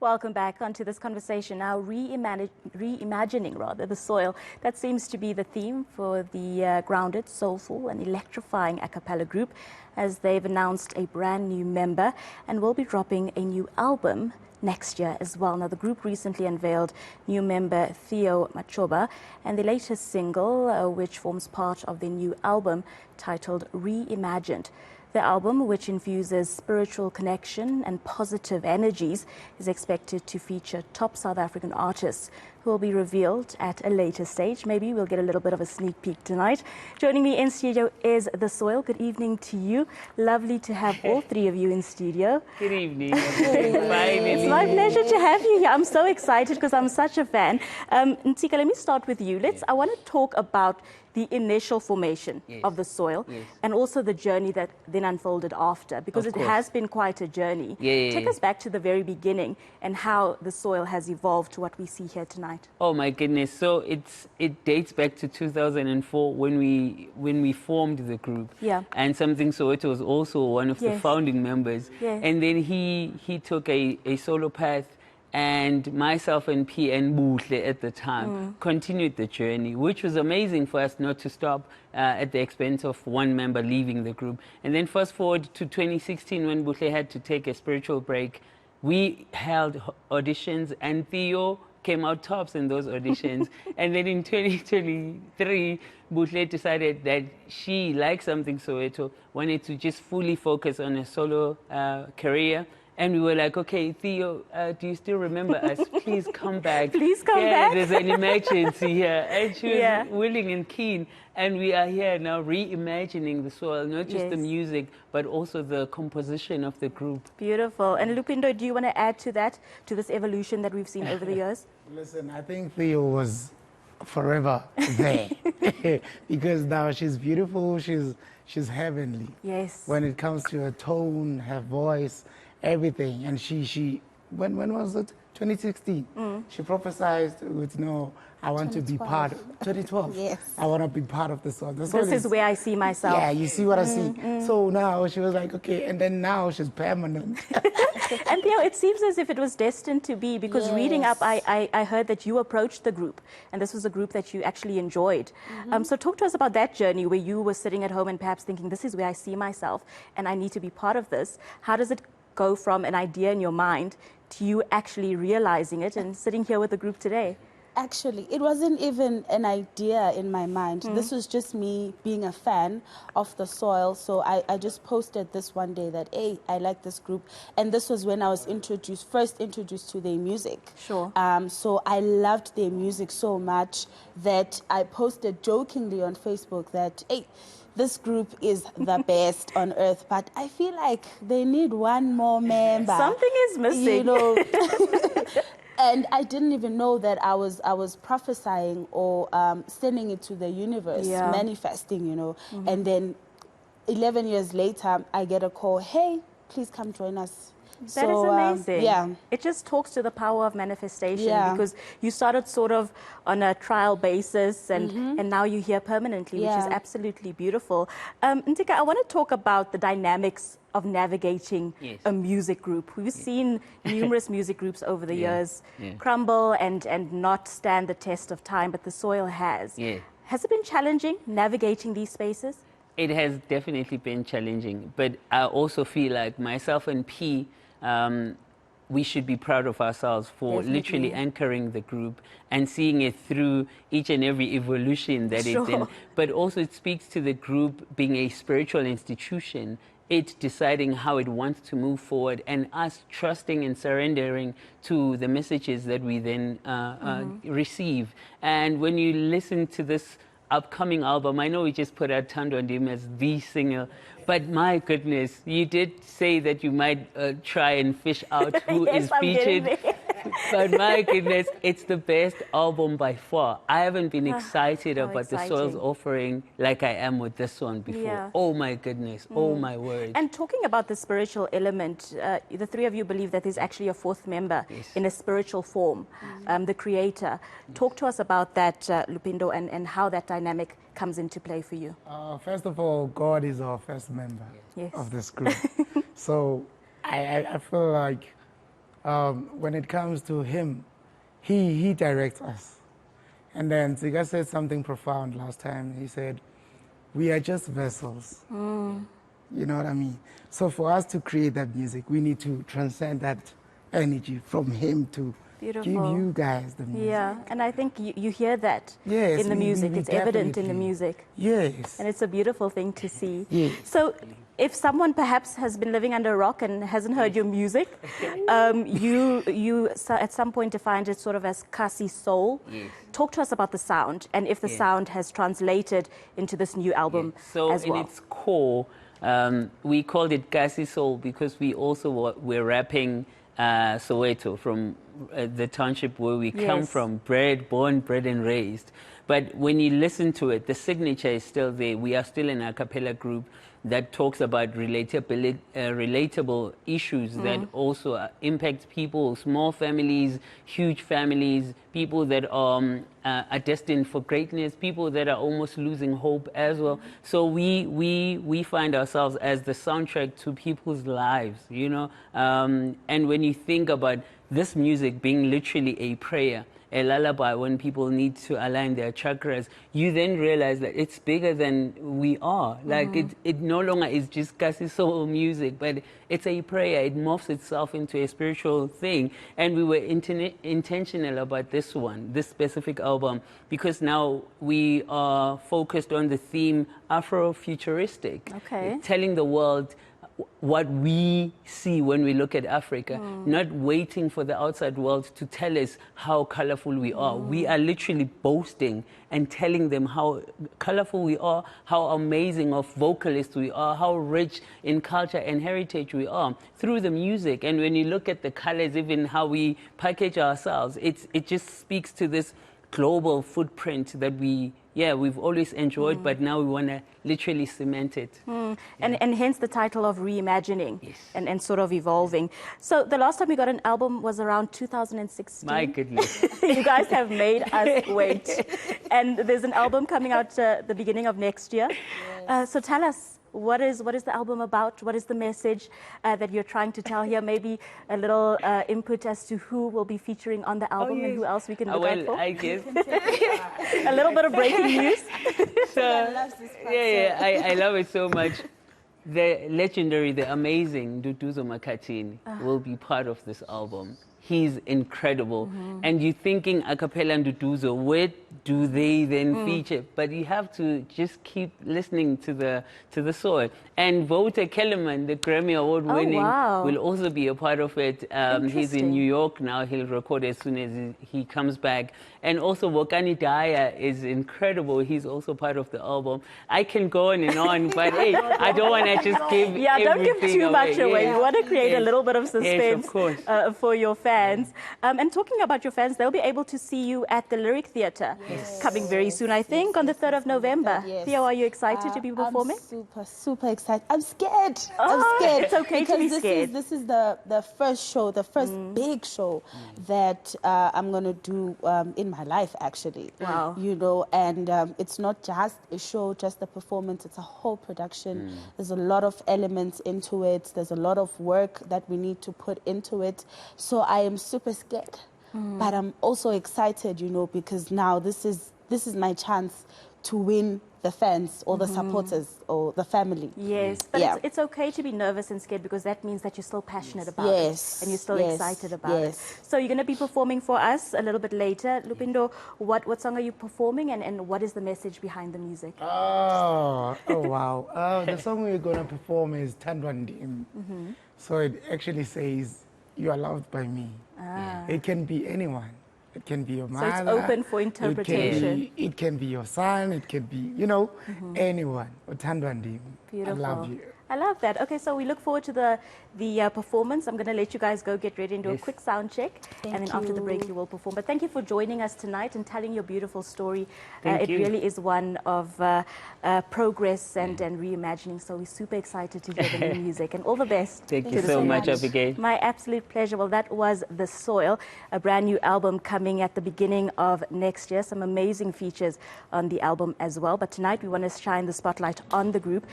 Welcome back onto this conversation now, reimagining the soil. That seems to be the theme for the grounded, soulful and electrifying a cappella group, as they've announced a brand new member and will be dropping a new album next year as well. Now, the group recently unveiled new member Theo Matshoba and the latest single, which forms part of the new album titled Reimagined. The album, which infuses spiritual connection and positive energies, is expected to feature top South African artists who will be revealed at a later stage. Maybe we'll get a little bit of a sneak peek tonight. Joining me in studio is The Soil. Good evening to you. Lovely to have all three of you in studio. Good evening. Finally. It's my pleasure to have you here. I'm so excited because I'm such a fan. Ntsika, let me start with you. I want to talk about the initial formation of The Soil and also the journey that then unfolded after, because it has been quite a journey. Take us back to the very beginning and how The Soil has evolved to what we see here tonight. Oh my goodness. So it dates back to 2004 when we formed the group. And Something Soweto was also one of the founding members. And then he took a solo path, and myself and P and Buhle at the time continued the journey, which was amazing for us not to stop at the expense of one member leaving the group. And then fast forward to 2016, when Buhle had to take a spiritual break, we held auditions and Theo came out tops in those auditions. And then in 2023, Buhle decided that she liked Something Soweto, wanted to just fully focus on a solo career. And we were like, okay, Theo, do you still remember us? Please come back. Please come back. There's an emergency here. And she was willing and keen. And we are here now reimagining The Soil, not just the music, but also the composition of the group. Beautiful. And Luphindo, do you want to add to that, to this evolution that we've seen over the years? Listen, I think Theo was forever there because now she's beautiful, she's heavenly. Yes. When it comes to her tone, her voice, everything. And when was it? 2016. She prophesied with I want to be part of 2012. Yes. I want to be part of The Soil. This is where I see myself. Yeah, you see what I see. So now she was like, okay, and then now she's permanent. And Theo, it seems as if it was destined to be, because reading up, I heard that you approached the group, and this was a group that you actually enjoyed. So talk to us about that journey where you were sitting at home and perhaps thinking, this is where I see myself and I need to be part of this. How does it go from an idea in your mind to you actually realizing it and sitting here with the group today? Actually, it wasn't even an idea in my mind. This was just me being a fan of The Soil. So I just posted this one day that, hey, I like this group. And this was when I was first introduced to their music. Sure. So I loved their music so much that I posted jokingly on Facebook that, hey, this group is the best on earth, but I feel like they need one more member. Something is missing. You know. And I didn't even know that I was prophesying or sending it to the universe, manifesting, And then 11 years later, I get a call, hey, please come join us. That is amazing. Yeah. It just talks to the power of manifestation, because you started sort of on a trial basis and now you're here permanently, which is absolutely beautiful. Ntsika, I want to talk about the dynamics of navigating a music group. We've seen numerous music groups over the years crumble and not stand the test of time, but The Soil has. Has it been challenging navigating these spaces? It has definitely been challenging, but I also feel like myself and P, we should be proud of ourselves for literally anchoring the group and seeing it through each and every evolution that it's in. But also it speaks to the group being a spiritual institution, it deciding how it wants to move forward, and us trusting and surrendering to the messages that we then receive. And when you listen to this upcoming album, I know we just put out Tando Ndim as the singer, but my goodness, you did say that you might try and fish out who is featured. But my goodness, it's the best album by far. I haven't been excited about The Soil's offering like I am with this one before. Oh my goodness, oh my word. And talking about the spiritual element, the three of you believe that there's actually a fourth member in a spiritual form, the creator. Talk to us about that, Luphindo, and how that dynamic comes into play for you. First of all, God is our first member of this group. So I feel like when it comes to him, he directs us. And then Ntsika said something profound last time. He said, we are just vessels. You know what I mean? So for us to create that music, we need to transcend that energy from him to give you guys the music. Yeah, and I think you hear that Yes, in the music. It's evident in the music. Yes. And it's a beautiful thing to see. Yes. So if someone perhaps has been living under a rock and hasn't heard your music, you at some point defined it sort of as Kasi soul. Yes. Talk to us about the sound and if the sound has translated into this new album so as well. In its core, we called it Kasi soul because we also were rapping Soweto, from the township where we come from, born, bred and raised. But when you listen to it, the signature is still there. We are still an a cappella group that talks about relatable issues that also impact people, small families, huge families, people that are destined for greatness, people that are almost losing hope as well. So we find ourselves as the soundtrack to people's lives, you know. And when you think about this music being literally a prayer, a lullaby, when people need to align their chakras, you then realize that it's bigger than we are. Like it no longer is just Kasi soul music, but it's a prayer. It morphs itself into a spiritual thing. And we were intentional about this one, this specific album, because now we are focused on the theme Afrofuturistic, telling the world what we see when we look at Africa, not waiting for the outside world to tell us how colorful we are. We are literally boasting and telling them how colorful we are, how amazing of vocalists we are, how rich in culture and heritage we are through the music. And when you look at the colors, even how we package ourselves, it just speaks to this global footprint that we've always enjoyed, but now we want to literally cement it. And hence the title of Reimagining and sort of evolving. So the last time we got an album was around 2016. My goodness. You guys have made us wait. And there's an album coming out the beginning of next year. So tell us, what is the album about? What is the message that you're trying to tell here? Maybe a little input as to who will be featuring on the album and who else we can look out for? I guess. A little bit of breaking news. I love it so much. The legendary, the amazing Duduzo Makhathini will be part of this album. He's incredible. And you're thinking a cappella and Duduzo, where do they then feature? But you have to just keep listening to the soil. And Wouter Kellerman, the Grammy Award winning, will also be a part of it. He's in New York now. He'll record as soon as he comes back. And also Wokani Daya is incredible. He's also part of the album. I can go on and on, but hey, I don't want to just give don't give too much away. You want to create a little bit of suspense for your fans. And talking about your fans, they'll be able to see you at the Lyric Theatre coming very soon, I think, on the 3rd of November. Theo, are you excited to be performing? I'm super excited. I'm scared. I'm scared. It's okay to be scared. This is the first show, the first big show that I'm going to do in my life, actually. Wow. You know, and it's not just a show, just a performance. It's a whole production. There's a lot of elements into it. There's a lot of work that we need to put into it. So I am super scared, but I'm also excited, you know, because now this is my chance to win the fans or the supporters or the family. Yes, but it's okay to be nervous and scared because that means that you're still passionate about it and you're still excited about it. So you're going to be performing for us a little bit later. Luphindo, what song are you performing and what is the message behind the music? Oh wow. The song we're going to perform is Tandwandim. So it actually says, you are loved by me. It can be anyone. It can be your mother. So it's open for interpretation. It can be your son. It can be, you know, anyone. Tandwandim. Beautiful. I love you. I love that. Okay, so we look forward to the performance. I'm going to let you guys go get ready and do a quick sound check. And then after the break, you will perform. But thank you for joining us tonight and telling your beautiful story. It really is one of progress and reimagining. So we're super excited to hear the new music. And all the best. Thank you so much, Abigail. My absolute pleasure. Well, that was The Soil, a brand new album coming at the beginning of next year. Some amazing features on the album as well. But tonight, we want to shine the spotlight on the group.